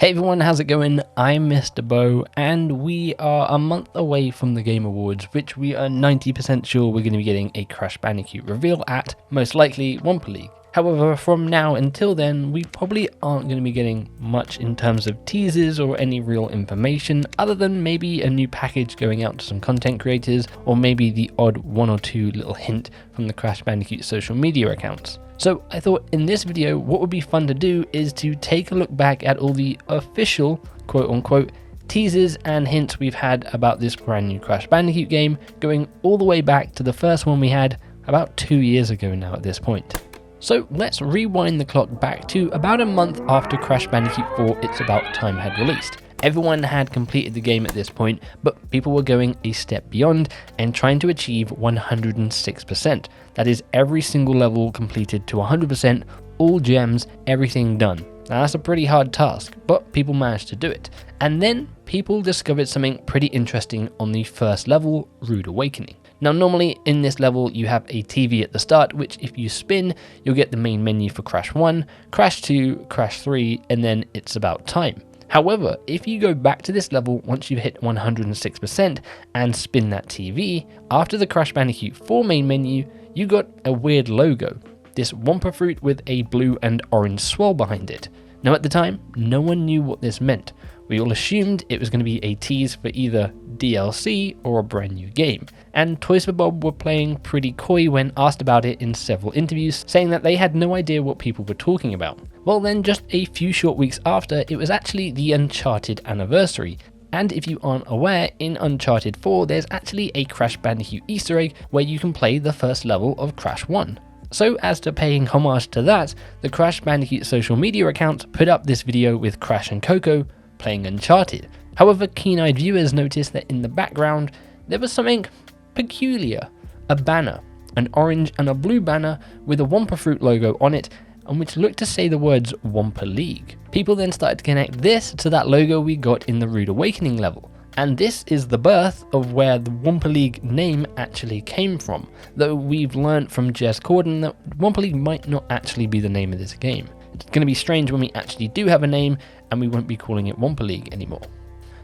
Hey everyone, how's it going? I'm MisterBo, and we are a month away from the Game Awards, which we are 90% sure we're going to be getting a Crash Bandicoot reveal at, most likely, Wumpa League. However, from now until then, we probably aren't going to be getting much in terms of teasers or any real information, other than maybe a new package going out to some content creators, or maybe the odd one or two little hint from the Crash Bandicoot social media accounts. So I thought in this video, what would be fun to do is to take a look back at all the official, quote unquote, teasers and hints we've had about this brand new Crash Bandicoot game, going all the way back to the first one we had about 2 years ago now at this point. So let's rewind the clock back to about a month after Crash Bandicoot 4 It's About Time had released. Everyone had completed the game at this point, but people were going a step beyond and trying to achieve 106%. That is every single level completed to 100%, all gems, everything done. Now that's a pretty hard task, but people managed to do it. And then people discovered something pretty interesting on the first level, Rude Awakening. Now normally in this level you have a TV at the start, which if you spin, you'll get the main menu for Crash 1, Crash 2, Crash 3, and then It's About Time. However, if you go back to this level once you've hit 106% and spin that TV, after the Crash Bandicoot 4 main menu, you got a weird logo, this Wumpa fruit with a blue and orange swirl behind it. Now at the time, no one knew what this meant. We all assumed it was going to be a tease for either DLC or a brand new game. And Toys for Bob were playing pretty coy when asked about it in several interviews, saying that they had no idea what people were talking about. Well then, just a few short weeks after, it was actually the Uncharted anniversary. And if you aren't aware, in Uncharted 4 there's actually a Crash Bandicoot Easter egg where you can play the first level of Crash 1. So as to paying homage to that, the Crash Bandicoot social media account put up this video with Crash and Coco playing Uncharted. However, keen-eyed viewers noticed that in the background there was something peculiar. A banner, an orange and a blue banner with a Wumpa fruit logo on it, and which looked to say the words Wampa League. People then started to connect this to that logo we got in the Rude Awakening level. And this is the birth of where the Wampa League name actually came from, though we've learned from Jez Corden that Wampa League might not actually be the name of this game. It's going to be strange when we actually do have a name and we won't be calling it Wampa League anymore.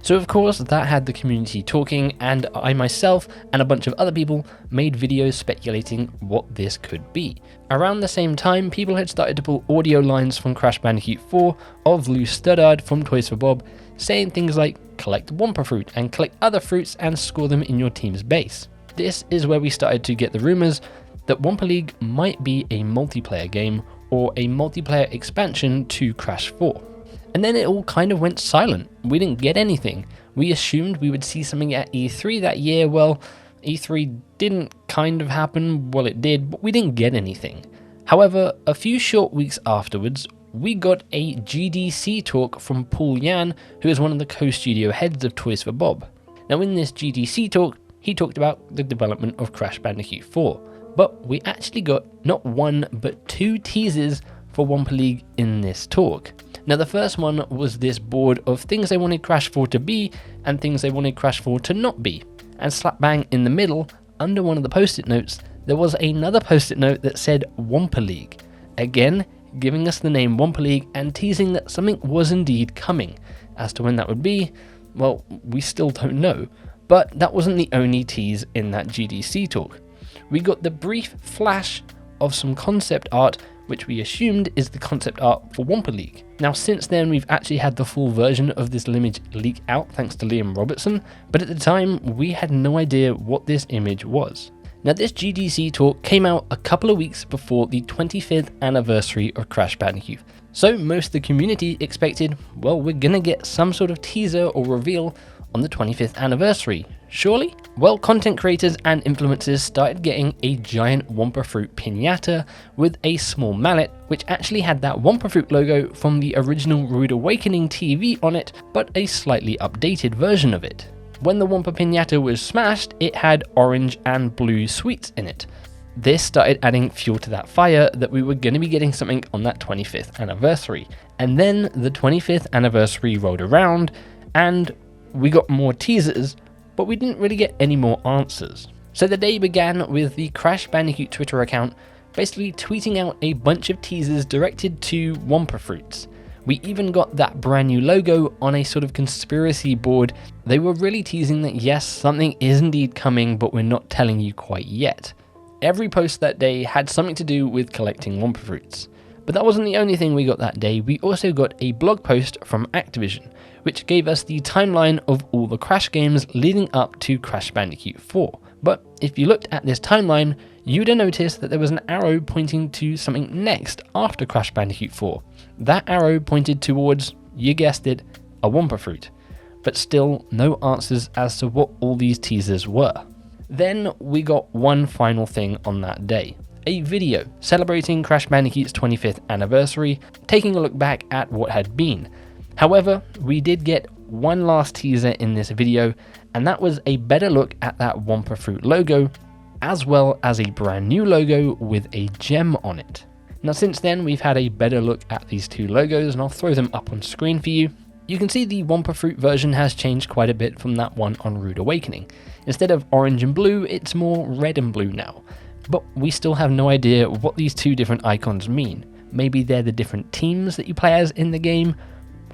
So of course that had the community talking, and I myself and a bunch of other people made videos speculating what this could be. Around the same time, people had started to pull audio lines from Crash Bandicoot 4 of Lou Studdard from Toys for Bob, saying things like collect Wumpa fruit and collect other fruits and score them in your team's base. This is where we started to get the rumours that Wumpa League might be a multiplayer game or a multiplayer expansion to Crash 4. And then it all kind of went silent. We didn't get anything. We assumed we would see something at E3 that year. Well, E3 didn't kind of happen. Well, it did, but we didn't get anything. However, a few short weeks afterwards, we got a GDC talk from Paul Yan, who is one of the co-studio heads of Toys for Bob. Now in this GDC talk, he talked about the development of Crash Bandicoot 4, but we actually got not one but two teasers for Wumpa League in this talk. Now the first one was this board of things they wanted Crash 4 to be and things they wanted Crash 4 to not be. And slap bang in the middle, under one of the post-it notes, there was another post-it note that said Wumpa League. Again, giving us the name Wumpa League and teasing that something was indeed coming. As to when that would be, well, we still don't know. But that wasn't the only tease in that GDC talk. We got the brief flash of some concept art, which we assumed is the concept art for Wumpa League. Now since then we've actually had the full version of this image leak out thanks to Liam Robertson, but at the time we had no idea what this image was. Now this GDC talk came out a couple of weeks before the 25th anniversary of Crash Bandicoot. So most of the community expected, well, we're gonna get some sort of teaser or reveal on the 25th anniversary, surely? Well, content creators and influencers started getting a giant Wumpa fruit piñata with a small mallet, which actually had that Wumpa fruit logo from the original Rude Awakening TV on it, but a slightly updated version of it. When the Wumpa piñata was smashed, it had orange and blue sweets in it. This started adding fuel to that fire that we were going to be getting something on that 25th anniversary. And then the 25th anniversary rolled around and we got more teasers, but we didn't really get any more answers. So the day began with the Crash Bandicoot Twitter account basically tweeting out a bunch of teasers directed to Wumpa fruits. We even got that brand new logo on a sort of conspiracy board. They were really teasing that yes, something is indeed coming, but we're not telling you quite yet. Every post that day had something to do with collecting Wumpa fruits. But that wasn't the only thing we got that day. We also got a blog post from Activision, which gave us the timeline of all the Crash games leading up to Crash Bandicoot 4. But if you looked at this timeline, you'd have noticed that there was an arrow pointing to something next after Crash Bandicoot 4. That arrow pointed towards, you guessed it, a Wumpa fruit. But still, no answers as to what all these teasers were. Then we got one final thing on that day. A video celebrating Crash Bandicoot's 25th anniversary, taking a look back at what had been. However, we did get one last teaser in this video, and that was a better look at that Wumpa fruit logo, as well as a brand new logo with a gem on it. Now since then, we've had a better look at these two logos, and I'll throw them up on screen for you. You can see the Wumpa fruit version has changed quite a bit from that one on Rude Awakening. Instead of orange and blue, it's more red and blue now. But we still have no idea what these two different icons mean. Maybe they're the different teams that you play as in the game.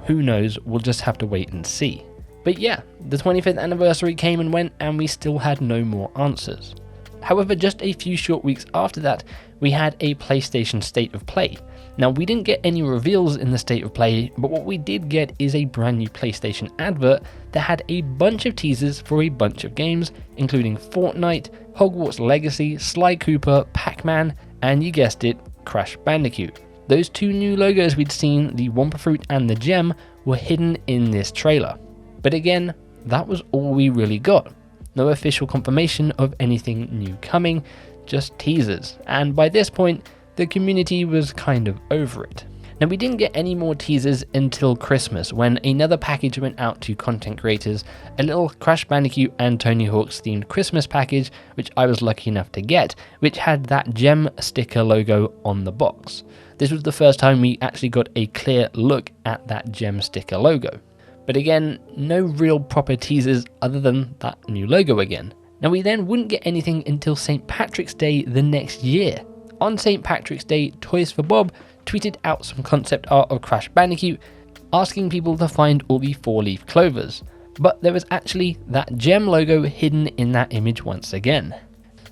Who knows, we'll just have to wait and see. But yeah, the 25th anniversary came and went, and we still had no more answers. However, just a few short weeks after that, we had a PlayStation State of Play. Now, we didn't get any reveals in the State of Play, but what we did get is a brand new PlayStation advert that had a bunch of teasers for a bunch of games, including Fortnite, Hogwarts Legacy, Sly Cooper, Pac-Man, and you guessed it, Crash Bandicoot. Those two new logos we'd seen, the Wumpa fruit and the gem, were hidden in this trailer. But again, that was all we really got. No official confirmation of anything new coming, just teasers, and by this point, the community was kind of over it. Now, we didn't get any more teasers until Christmas, when another package went out to content creators, a little Crash Bandicoot and Tony Hawk's themed Christmas package, which I was lucky enough to get, which had that gem sticker logo on the box. This was the first time we actually got a clear look at that gem sticker logo. But again, no real proper teasers other than that new logo again. Now, we then wouldn't get anything until St. Patrick's Day the next year. On St. Patrick's Day, Toys for Bob tweeted out some concept art of Crash Bandicoot, asking people to find all the 4-leaf clovers. But there was actually that gem logo hidden in that image once again.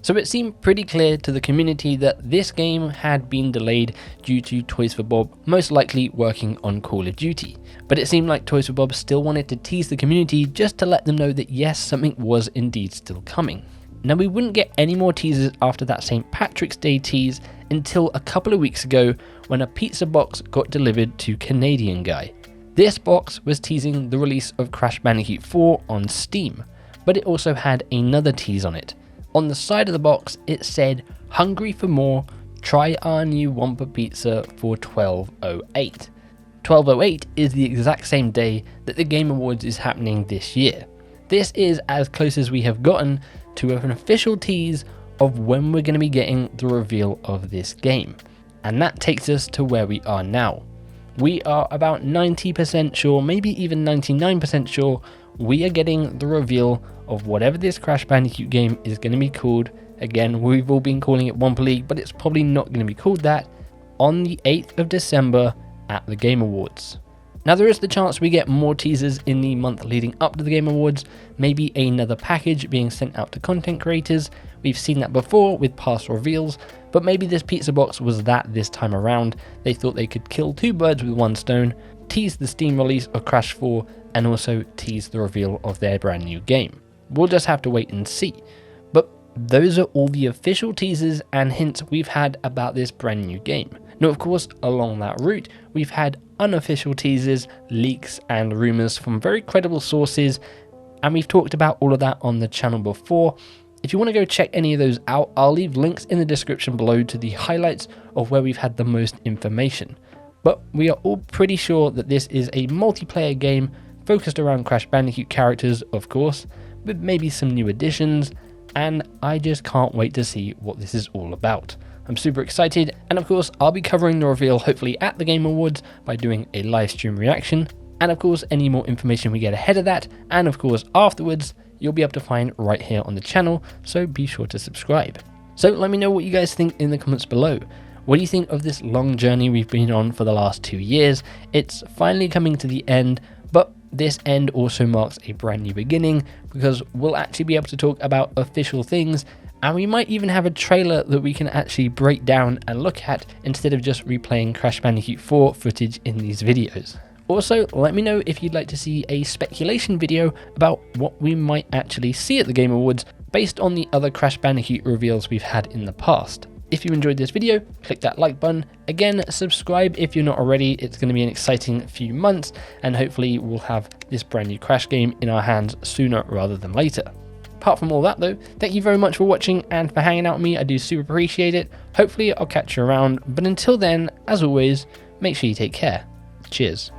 So it seemed pretty clear to the community that this game had been delayed due to Toys for Bob most likely working on Call of Duty. But it seemed like Toys for Bob still wanted to tease the community just to let them know that yes, something was indeed still coming. Now, we wouldn't get any more teasers after that St. Patrick's Day tease until a couple of weeks ago when a pizza box got delivered to Canadian Guy. This box was teasing the release of Crash Bandicoot 4 on Steam, but it also had another tease on it. On the side of the box, it said, "Hungry for more? Try our new Wampa pizza for $12.08. $12.08 is the exact same day that the Game Awards is happening this year. This is as close as we have gotten to an official tease of when we're going to be getting the reveal of this game. And that takes us to where we are now. We are about 90% sure, maybe even 99% sure, we are getting the reveal of whatever this Crash Bandicoot game is going to be called. Again, we've all been calling it Wampa League, but it's probably not going to be called that, on the 8th of December at the Game Awards. Now, there is the chance we get more teasers in the month leading up to the Game Awards, maybe another package being sent out to content creators. We've seen that before with past reveals, but maybe this pizza box was that this time around. They thought they could kill two birds with one stone, tease the Steam release of Crash 4, and also tease the reveal of their brand new game. We'll just have to wait and see. But those are all the official teasers and hints we've had about this brand new game. Now, of course, along that route, we've had unofficial teasers, leaks, and rumours from very credible sources, and we've talked about all of that on the channel before. If you want to go check any of those out, I'll leave links in the description below to the highlights of where we've had the most information. But we are all pretty sure that this is a multiplayer game focused around Crash Bandicoot characters, of course, with maybe some new additions, and I just can't wait to see what this is all about. I'm super excited, and of course I'll be covering the reveal hopefully at the Game Awards by doing a live stream reaction, and of course any more information we get ahead of that, and of course afterwards, you'll be able to find right here on the channel, so be sure to subscribe. So let me know what you guys think in the comments below. What do you think of this long journey we've been on for the last 2 years? It's finally coming to the end, but this end also marks a brand new beginning because we'll actually be able to talk about official things, and we might even have a trailer that we can actually break down and look at instead of just replaying Crash Bandicoot 4 footage in these videos. Also, let me know if you'd like to see a speculation video about what we might actually see at the Game Awards based on the other Crash Bandicoot reveals we've had in the past. If you enjoyed this video, click that like button. Again, subscribe if you're not already. It's going to be an exciting few months, and hopefully we'll have this brand new Crash game in our hands sooner rather than later. Apart from all that though, thank you very much for watching and for hanging out with me. I do super appreciate it. Hopefully I'll catch you around, but until then, as always, make sure you take care. Cheers.